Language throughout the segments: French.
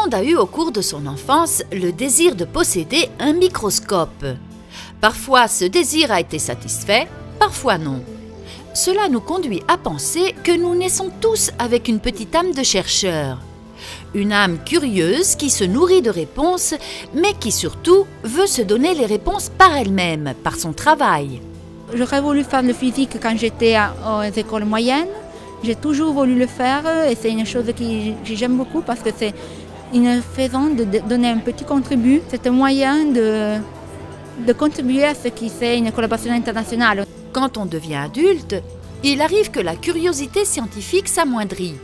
monde a eu au cours de son enfance le désir de posséder un microscope. Parfois, ce désir a été satisfait, parfois non. Cela nous conduit à penser que nous naissons tous avec une petite âme de chercheur. Une âme curieuse qui se nourrit de réponses, mais qui surtout veut se donner les réponses par elle-même, par son travail. J'aurais voulu faire le physique quand j'étais aux écoles moyennes. J'ai toujours voulu le faire et c'est une chose que j'aime beaucoup parce que c'est une façon de donner un petit contribut. C'est un moyen de contribuer à ce qui fait une collaboration internationale. Quand on devient adulte, il arrive que la curiosité scientifique s'amoindrit.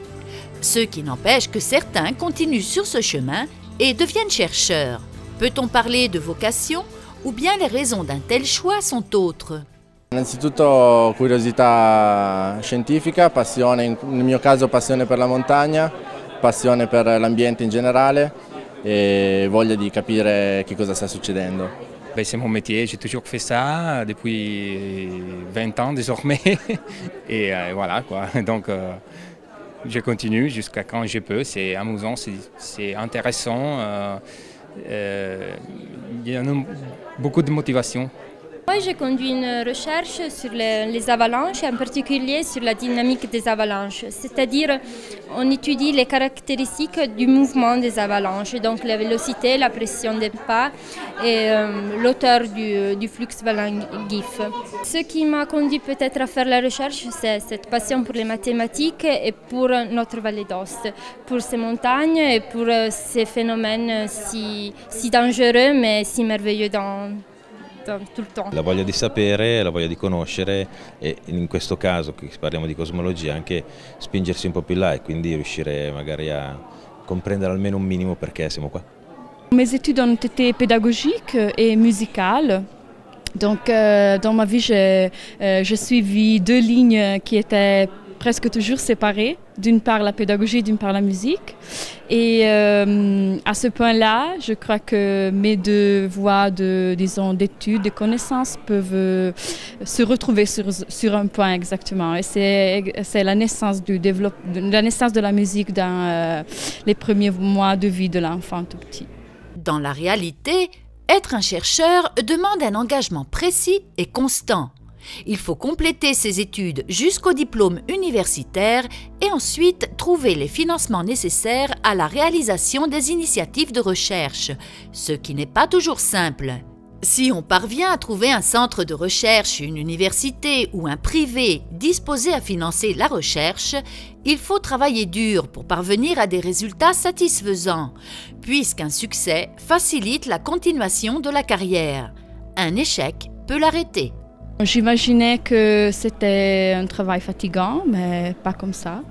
Ce qui n'empêche que certains continuent sur ce chemin et deviennent chercheurs. Peut-on parler de vocation ou bien les raisons d'un tel choix sont autres? Innanzitutto curiosità scientifica, passione, nel mio caso passione per la montagna, passione per l'ambiente in generale e voglia di capire che cosa sta succedendo. C'est mon métier, j'ai toujours fait ça depuis 20 ans désormais et voilà quoi. Donc je continue jusqu'à quand je peux, c'est amusant, c'est intéressant, il y a beaucoup de motivation. Moi, j'ai conduit une recherche sur les avalanches, en particulier sur la dynamique des avalanches. C'est-à-dire, on étudie les caractéristiques du mouvement des avalanches, donc la vélocité, la pression des pas et l'auteur du flux valant GIF. Ce qui m'a conduit peut-être à faire la recherche, c'est cette passion pour les mathématiques et pour notre vallée d'Aoste, pour ces montagnes et pour ces phénomènes si dangereux mais si merveilleux dans tutto il tempo. La voglia di sapere, la voglia di conoscere e in questo caso, che parliamo di cosmologia, anche spingersi un po' più in là e quindi riuscire magari a comprendere almeno un minimo perché siamo qua. Mes études ont été pédagogiques et musicales. Donc dans ma vie, j'ai suivi deux lignes qui étaient presque toujours séparées, d'une part la pédagogie, d'une part la musique. Et à ce point-là, je crois que mes deux voies d'études, de connaissances peuvent se retrouver sur un point exactement. Et c'est la naissance de la musique dans les premiers mois de vie de l'enfant tout petit. Dans la réalité, être un chercheur demande un engagement précis et constant. Il faut compléter ses études jusqu'au diplôme universitaire et ensuite trouver les financements nécessaires à la réalisation des initiatives de recherche, ce qui n'est pas toujours simple. Si on parvient à trouver un centre de recherche, une université ou un privé disposé à financer la recherche, il faut travailler dur pour parvenir à des résultats satisfaisants, puisqu'un succès facilite la continuation de la carrière. Un échec peut l'arrêter. J'imaginais que c'était un travail fatigant, mais pas comme ça.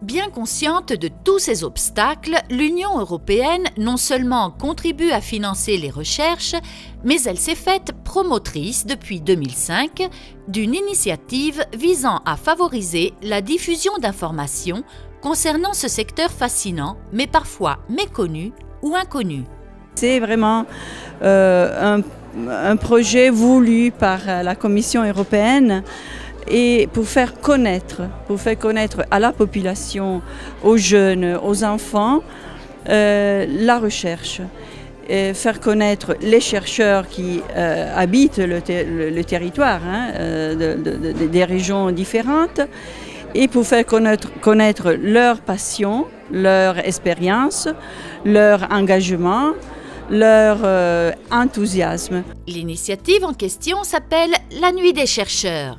Bien consciente de tous ces obstacles, l'Union européenne non seulement contribue à financer les recherches, mais elle s'est faite promotrice depuis 2005 d'une initiative visant à favoriser la diffusion d'informations concernant ce secteur fascinant, mais parfois méconnu ou inconnu. C'est vraiment un projet voulu par la Commission européenne et pour faire connaître à la population, aux jeunes, aux enfants, la recherche. Et faire connaître les chercheurs qui habitent le territoire des régions différentes et pour faire connaître leur passion, leur expérience, leur engagement, leur enthousiasme. L'initiative en question s'appelle la Nuit des chercheurs.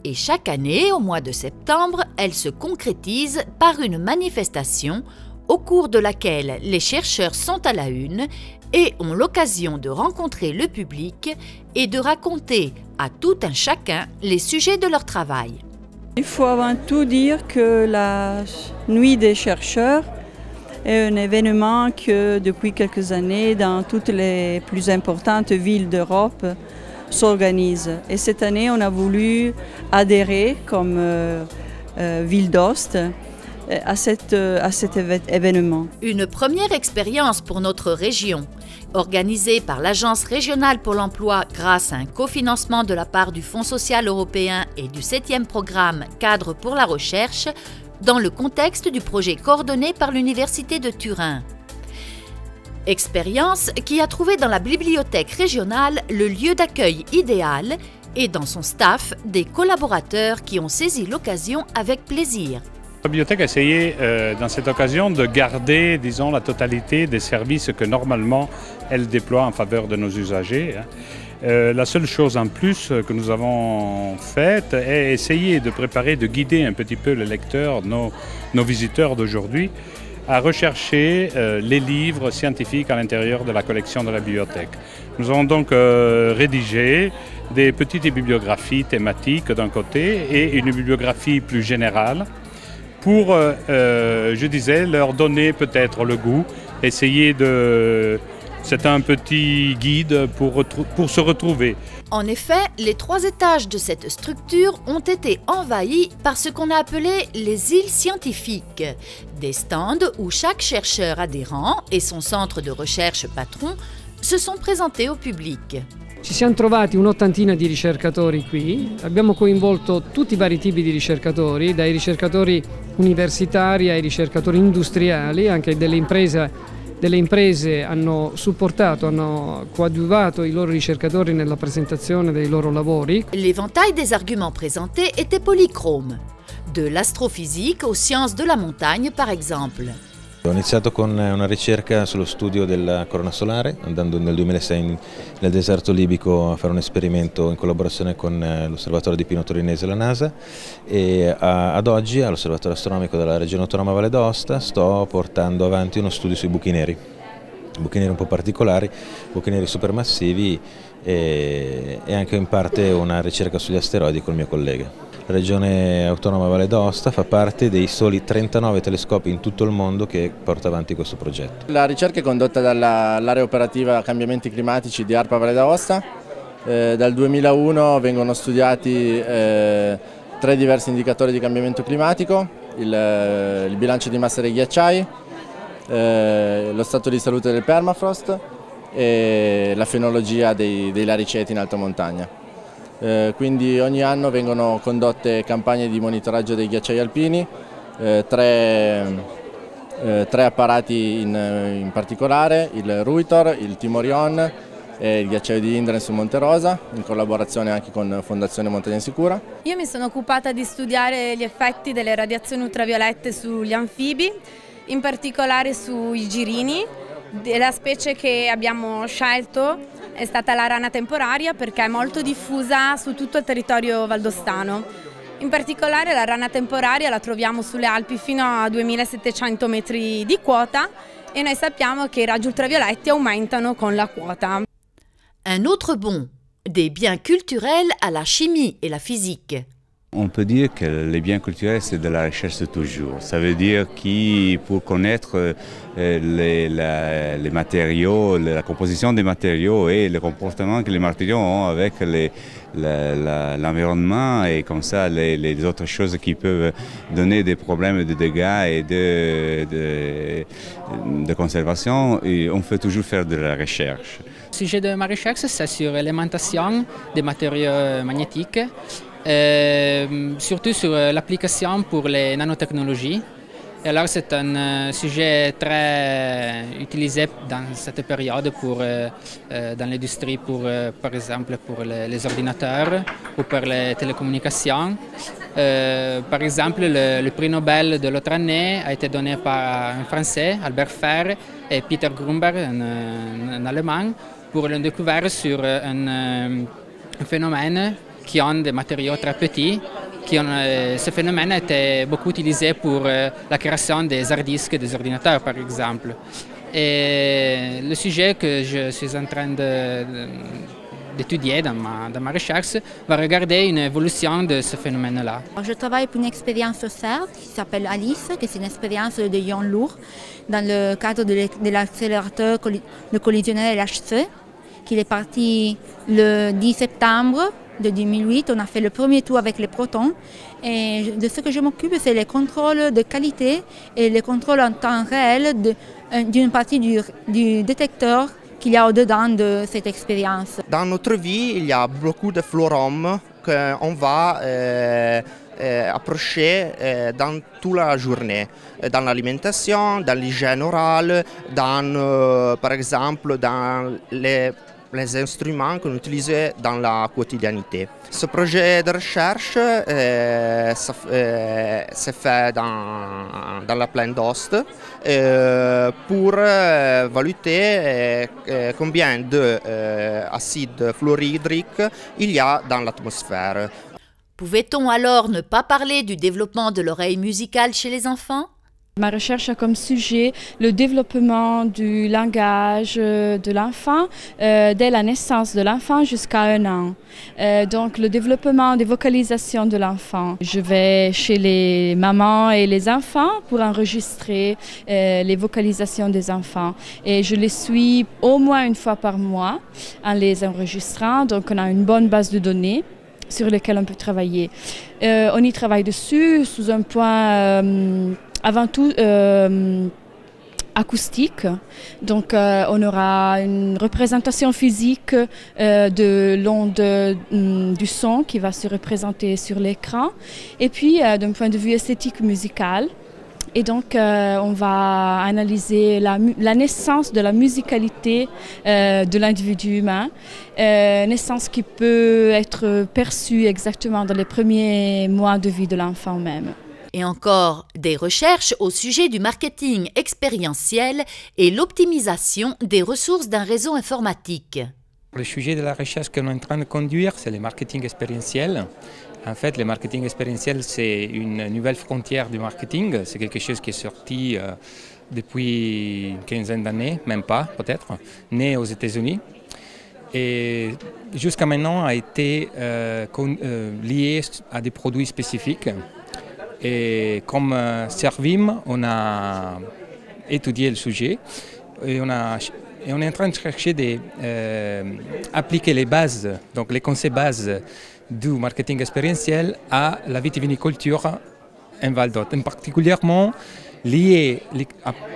Et chaque année, au mois de septembre, elle se concrétise par une manifestation au cours de laquelle les chercheurs sont à la une et ont l'occasion de rencontrer le public et de raconter à tout un chacun les sujets de leur travail. Il faut avant tout dire que la Nuit des chercheurs est un événement que depuis quelques années dans toutes les plus importantes villes d'Europe s'organise. Et cette année, on a voulu adhérer comme ville d'Aoste à cet événement. Une première expérience pour notre région. Organisée par l'Agence régionale pour l'emploi grâce à un cofinancement de la part du Fonds social européen et du 7e programme Cadre pour la recherche, dans le contexte du projet coordonné par l'Université de Turin. Expérience qui a trouvé dans la bibliothèque régionale le lieu d'accueil idéal et dans son staff des collaborateurs qui ont saisi l'occasion avec plaisir. La bibliothèque a essayé dans cette occasion de garder, disons, la totalité des services que normalement elle déploie en faveur de nos usagers. La seule chose en plus que nous avons faite est essayer de préparer, de guider un petit peu les lecteurs, nos visiteurs d'aujourd'hui, à rechercher les livres scientifiques à l'intérieur de la collection de la bibliothèque. Nous avons donc rédigé des petites bibliographies thématiques d'un côté et une bibliographie plus générale pour, je disais, leur donner peut-être le goût, essayer de... C'est un petit guide pour se retrouver. En effet, les 3 étages de cette structure ont été envahis par ce qu'on a appelé les îles scientifiques, des stands où chaque chercheur adhérent et son centre de recherche patron se sont présentés au public. Ci siamo trovati un'ottantina di ricercatori qui, abbiamo coinvolto tutti i vari tipi di ricercatori, dai ricercatori universitari ai ricercatori industriali, anche delle imprese hanno supportato, hanno coadiuvato i loro ricercatori nella presentazione dei loro lavori. L'éventail des arguments présentés était polychrome, de l'astrophysique aux sciences de la montagne par exemple. Ho iniziato con una ricerca sullo studio della corona solare, andando nel 2006 nel deserto libico a fare un esperimento in collaborazione con l'osservatorio di Pino Torinese e la NASA, e ad oggi all'osservatorio astronomico della regione autonoma Valle d'Aosta sto portando avanti uno studio sui buchi neri un po' particolari, buchi neri supermassivi e anche in parte una ricerca sugli asteroidi col mio collega. La regione autonoma Valle d'Aosta fa parte dei soli 39 telescopi in tutto il mondo che porta avanti questo progetto. La ricerca è condotta dall'area operativa cambiamenti climatici di ARPA Valle d'Aosta. Dal 2001 vengono studiati 3 diversi indicatori di cambiamento climatico, il bilancio di massa dei ghiacciai, lo stato di salute del permafrost e la fenologia dei lariceti in alta montagna. Quindi ogni anno vengono condotte campagne di monitoraggio dei ghiacciai alpini, 3 apparati in particolare, il Ruitor, il Timorion e il ghiacciaio di Indren su Monte Rosa, in collaborazione anche con Fondazione Montagna Sicura. Io mi sono occupata di studiare gli effetti delle radiazioni ultraviolette sugli anfibi, in particolare sui girini. La specie che abbiamo scelto è stata la rana temporaria perché è molto diffusa su tutto il territorio valdostano. In particolare la rana temporaria la troviamo sulle Alpi fino a 2700 metri di quota e noi sappiamo che i raggi ultravioletti aumentano con la quota. Un autre bon, des biens culturels à la chimie et la physique. On peut dire que les biens culturels, c'est de la recherche toujours. Ça veut dire que pour connaître les matériaux, la composition des matériaux et le comportement que les matériaux ont avec l'environnement et comme ça les autres choses qui peuvent donner des problèmes de dégâts et de conservation, et on fait toujours faire de la recherche. Le sujet de ma recherche, c'est sur l'alimentation des matériaux magnétiques. Surtout sur l'application pour les nanotechnologies. Et alors c'est un sujet très utilisé dans cette période dans l'industrie, par exemple pour les ordinateurs ou pour les télécommunications. Par exemple, le prix Nobel de l'autre année a été donné par un Français, Albert Fehr, et Peter Grumberg, un Allemand, pour une découverte sur un phénomène qui ont des matériaux très petits. Ce phénomène a été beaucoup utilisé pour la création des hard disks des ordinateurs, par exemple. Et le sujet que je suis en train d'étudier dans ma recherche va regarder une évolution de ce phénomène-là. Je travaille pour une expérience sociale qui s'appelle Alice, qui est une expérience de ions lourds dans le cadre de l'accélérateur de collisionnel LHC, qui est parti le 10 septembre de 2008. On a fait le premier tour avec les protons. Et de ce que je m'occupe, c'est les contrôles de qualité et les contrôles en temps réel d'une partie du détecteur qu'il y a au-dedans de cette expérience. Dans notre vie, il y a beaucoup de forums qu'on va approcher dans toute la journée, dans l'alimentation, dans l'hygiène orale, par exemple dans les instruments qu'on utilise dans la quotidiennité. Ce projet de recherche s'est fait dans la plaine d'Ost pour évaluer combien d'acide fluorhydrique il y a dans l'atmosphère. Pouvait-on alors ne pas parler du développement de l'oreille musicale chez les enfants ? Ma recherche a comme sujet le développement du langage de l'enfant dès la naissance de l'enfant jusqu'à 1 an. Donc le développement des vocalisations de l'enfant. Je vais chez les mamans et les enfants pour enregistrer les vocalisations des enfants. Et je les suis au moins 1 fois par mois en les enregistrant. Donc on a une bonne base de données sur laquelle on peut travailler. On y travaille dessus sous un point avant tout acoustique. Donc on aura une représentation physique de l'onde du son qui va se représenter sur l'écran. Et puis d'un point de vue esthétique musical. Et donc on va analyser la naissance de la musicalité de l'individu humain, naissance qui peut être perçue exactement dans les premiers mois de vie de l'enfant même. Et encore des recherches au sujet du marketing expérientiel et l'optimisation des ressources d'un réseau informatique. Le sujet de la recherche qu'on est en train de conduire, c'est le marketing expérientiel. En fait, le marketing expérientiel, c'est une nouvelle frontière du marketing. C'est quelque chose qui est sorti depuis une quinzaine d'années, même pas peut-être, né aux États-Unis. Et jusqu'à maintenant a été lié à des produits spécifiques. Et comme Servim, on a étudié le sujet et on est en train de chercher d'appliquer les bases, donc les concepts bases du marketing expérientiel à la vitiviniculture en Val d'Hôte, en particulièrement lié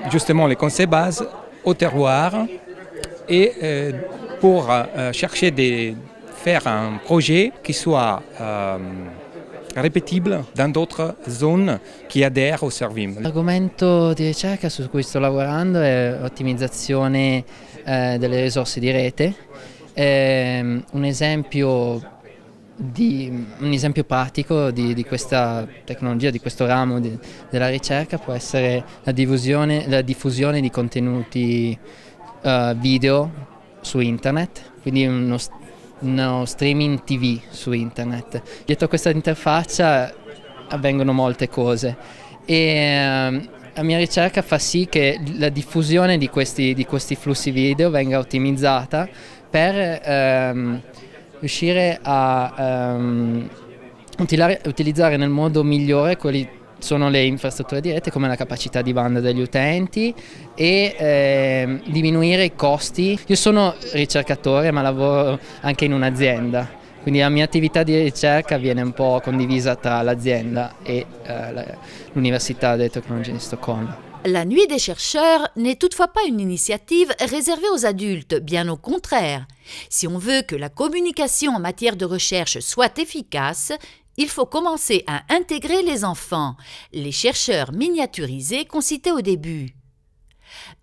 justement les concepts bases au terroir et pour chercher de faire un projet qui soit ripetibile dans d'autres zones che adèrent au Servim. L'argomento di ricerca su cui sto lavorando è ottimizzazione delle risorse di rete. Un esempio pratico di questa tecnologia, di questo ramo della ricerca può essere la diffusione di contenuti video su internet, quindi uno streaming TV su internet. Dietro questa interfaccia avvengono molte cose e la mia ricerca fa sì che la diffusione di questi flussi video venga ottimizzata per riuscire a utilizzare nel modo migliore quelli sono le infrastrutture di rete come la capacità di banda degli utenti e diminuire i costi. Io sono ricercatore ma lavoro anche in un'azienda, quindi la mia attività di ricerca viene un po' condivisa tra l'azienda e l'Università delle Tecnologie di Stoccolma. La Nuit des chercheurs n'est toutefois pas une initiative réservée aux adultes, bien au contraire. Si on veut que la communication en matière de recherche soit efficace, il faut commencer à intégrer les enfants, les chercheurs miniaturisés qu'on citait au début.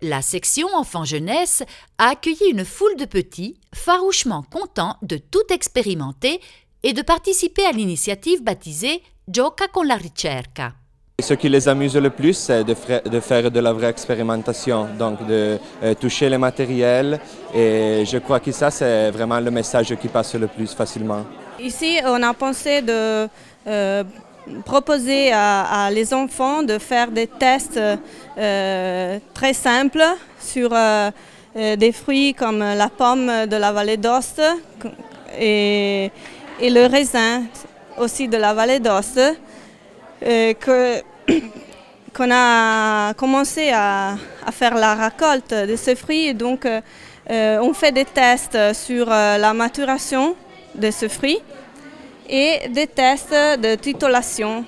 La section enfants-jeunesse a accueilli une foule de petits, farouchement contents de tout expérimenter et de participer à l'initiative baptisée Gioca con la ricerca. Ce qui les amuse le plus, c'est de faire de la vraie expérimentation, donc de toucher les matériels, et je crois que ça, c'est vraiment le message qui passe le plus facilement. Ici, on a pensé de proposer à les enfants de faire des tests très simples sur des fruits comme la pomme de la vallée d'Ost et le raisin aussi de la vallée d'Ost. Qu'on a commencé à faire la récolte de ces fruits. Et donc, on fait des tests sur la maturation de ce fruit et des tests de titulation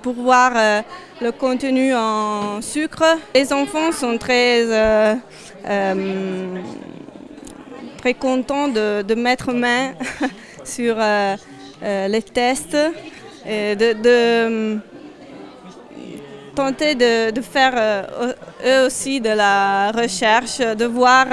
pour voir le contenu en sucre. Les enfants sont très contents de mettre main sur les tests. et de tenter de faire eux aussi de la recherche, de voir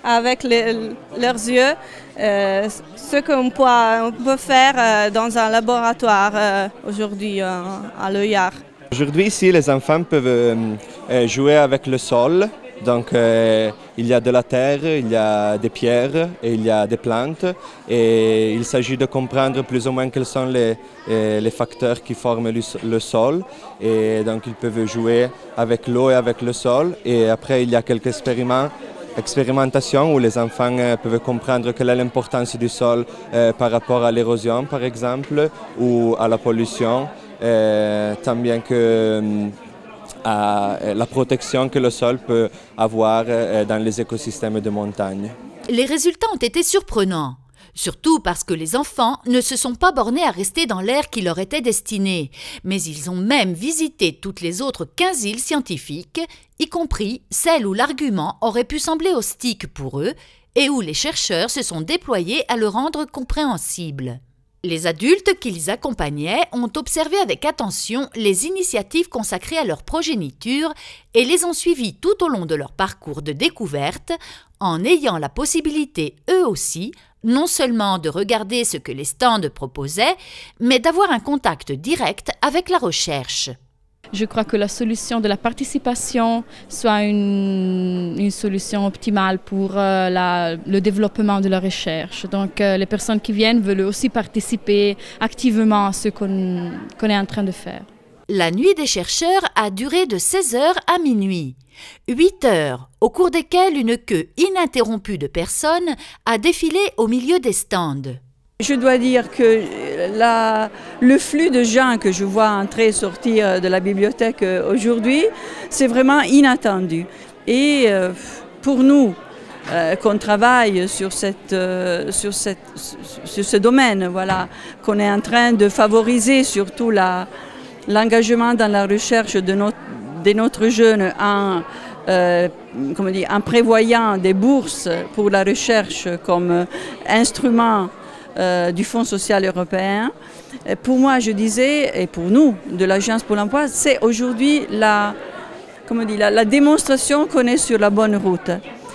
avec leurs yeux ce qu'on peut faire dans un laboratoire aujourd'hui à l'œillard. Aujourd'hui ici les enfants peuvent jouer avec le sol. Donc il y a de la terre, il y a des pierres et il y a des plantes et il s'agit de comprendre plus ou moins quels sont les facteurs qui forment le sol et donc ils peuvent jouer avec l'eau et avec le sol et après il y a quelques expérimentations où les enfants peuvent comprendre quelle est l'importance du sol par rapport à l'érosion par exemple ou à la pollution, tant bien que à la protection que le sol peut avoir dans les écosystèmes de montagne. Les résultats ont été surprenants, surtout parce que les enfants ne se sont pas bornés à rester dans l'aire qui leur était destinée, mais ils ont même visité toutes les autres 15 îles scientifiques, y compris celles où l'argument aurait pu sembler hostile pour eux et où les chercheurs se sont déployés à le rendre compréhensible. Les adultes qui les accompagnaient ont observé avec attention les initiatives consacrées à leur progéniture et les ont suivis tout au long de leur parcours de découverte en ayant la possibilité, eux aussi, non seulement de regarder ce que les stands proposaient, mais d'avoir un contact direct avec la recherche. Je crois que la solution de la participation soit une solution optimale pour le développement de la recherche. Donc les personnes qui viennent veulent aussi participer activement à ce qu'on est en train de faire. La nuit des chercheurs a duré de 16h à minuit. 8 heures, au cours desquelles une queue ininterrompue de personnes a défilé au milieu des stands. Je dois dire que le flux de gens que je vois entrer et sortir de la bibliothèque aujourd'hui, c'est vraiment inattendu. Et pour nous, qu'on travaille sur ce domaine, voilà, qu'on est en train de favoriser surtout l'engagement dans la recherche de notre jeune en prévoyant des bourses pour la recherche comme instrument du Fonds social européen. Pour moi, je disais, et pour nous, de l'Agence pour l'emploi, c'est aujourd'hui la démonstration qu'on est sur la bonne route.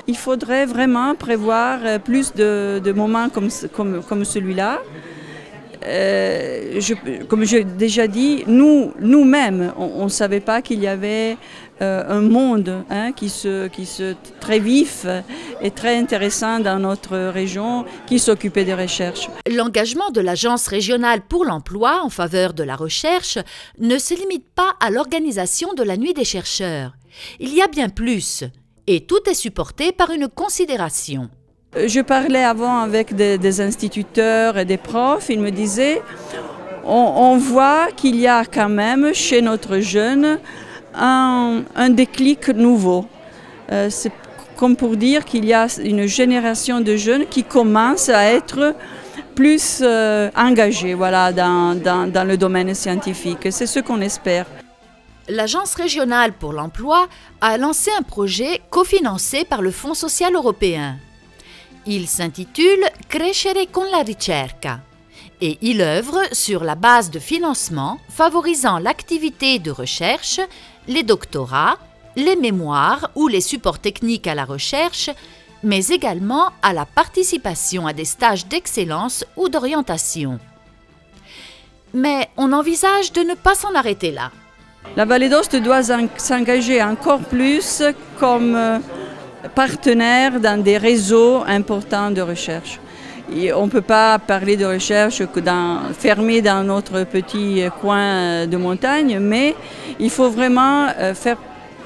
Il faudrait vraiment prévoir plus de moments comme celui-là. Comme j'ai déjà dit, nous-mêmes, on ne savait pas qu'il y avait un monde qui se très vif et très intéressant dans notre région qui s'occupait des recherches. L'engagement de l'Agence régionale pour l'emploi en faveur de la recherche ne se limite pas à l'organisation de la Nuit des chercheurs. Il y a bien plus, et tout est supporté par une considération. Je parlais avant avec des instituteurs et des profs, ils me disaient on voit qu'il y a quand même chez notre jeune un déclic nouveau. C'est comme pour dire qu'il y a une génération de jeunes qui commencent à être plus engagés voilà, dans le domaine scientifique. C'est ce qu'on espère. L'Agence régionale pour l'emploi a lancé un projet cofinancé par le Fonds social européen. Il s'intitule « Crescere con la ricerca » et il œuvre sur la base de financement favorisant l'activité de recherche, les doctorats, les mémoires ou les supports techniques à la recherche, mais également à la participation à des stages d'excellence ou d'orientation. Mais on envisage de ne pas s'en arrêter là. La Vallée d'Aoste doit s'engager encore plus comme partenaire dans des réseaux importants de recherche. Et on ne peut pas parler de recherche fermée dans notre petit coin de montagne, mais il faut vraiment faire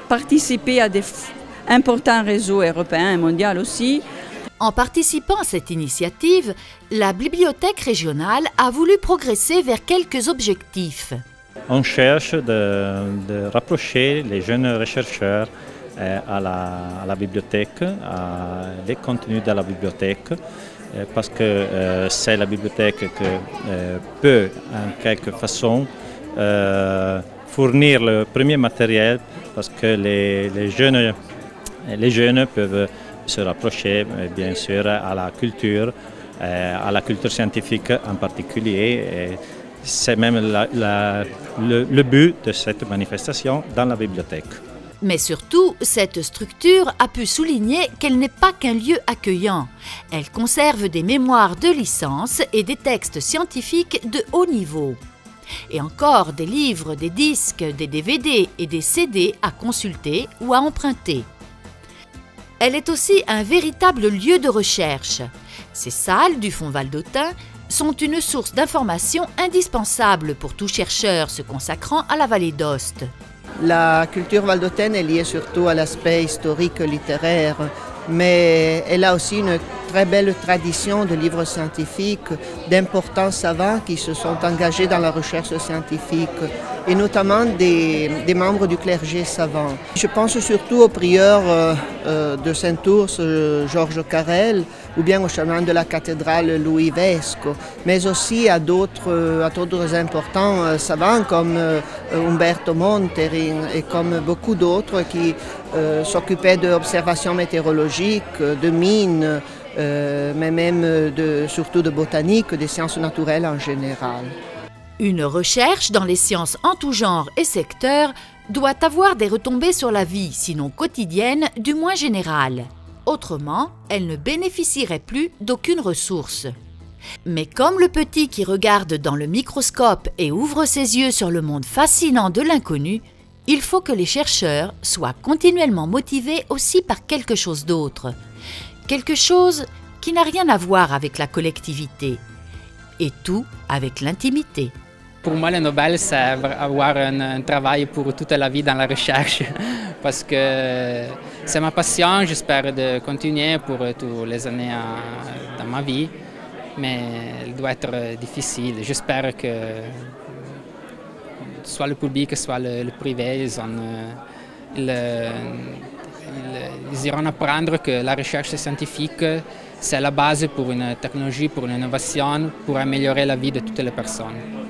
participer à des importants réseaux européens et mondiaux aussi. En participant à cette initiative, la bibliothèque régionale a voulu progresser vers quelques objectifs. On cherche de rapprocher les jeunes rechercheurs à la bibliothèque, à les contenus de la bibliothèque, parce que c'est la bibliothèque qui peut, en quelque façon, fournir le premier matériel, parce que les jeunes peuvent se rapprocher, bien sûr, à la culture scientifique en particulier. c'est même le but de cette manifestation dans la bibliothèque. Mais surtout, cette structure a pu souligner qu'elle n'est pas qu'un lieu accueillant. Elle conserve des mémoires de licence et des textes scientifiques de haut niveau. Et encore des livres, des disques, des DVD et des CD à consulter ou à emprunter. Elle est aussi un véritable lieu de recherche. Ces salles du Fonds Valdôtain sont une source d'information indispensable pour tout chercheur se consacrant à la vallée d'Aoste. La culture valdôtaine est liée surtout à l'aspect historique littéraire, mais elle a aussi une très belle tradition de livres scientifiques, d'importants savants qui se sont engagés dans la recherche scientifique, et notamment des membres du clergé savant. Je pense surtout au prieur de Saint-Ours, Georges Carrel, ou bien au chanoine de la cathédrale Louis Vesco, mais aussi à d'autres importants savants comme Umberto Monterin et comme beaucoup d'autres qui s'occupaient d'observations météorologiques, de mines, mais même surtout de botanique, des sciences naturelles en général. Une recherche dans les sciences en tout genre et secteur doit avoir des retombées sur la vie, sinon quotidienne, du moins générale. Autrement, elle ne bénéficierait plus d'aucune ressource. Mais comme le petit qui regarde dans le microscope et ouvre ses yeux sur le monde fascinant de l'inconnu, il faut que les chercheurs soient continuellement motivés aussi par quelque chose d'autre. Quelque chose qui n'a rien à voir avec la collectivité, et tout avec l'intimité. Pour moi, le Nobel, c'est avoir un travail pour toute la vie dans la recherche, parce que c'est ma passion. J'espère de continuer pour toutes les années dans ma vie, mais il doit être difficile. J'espère que soit le public, soit le privé, ils iront apprendre que la recherche scientifique, c'est la base pour une technologie, pour une innovation, pour améliorer la vie de toutes les personnes.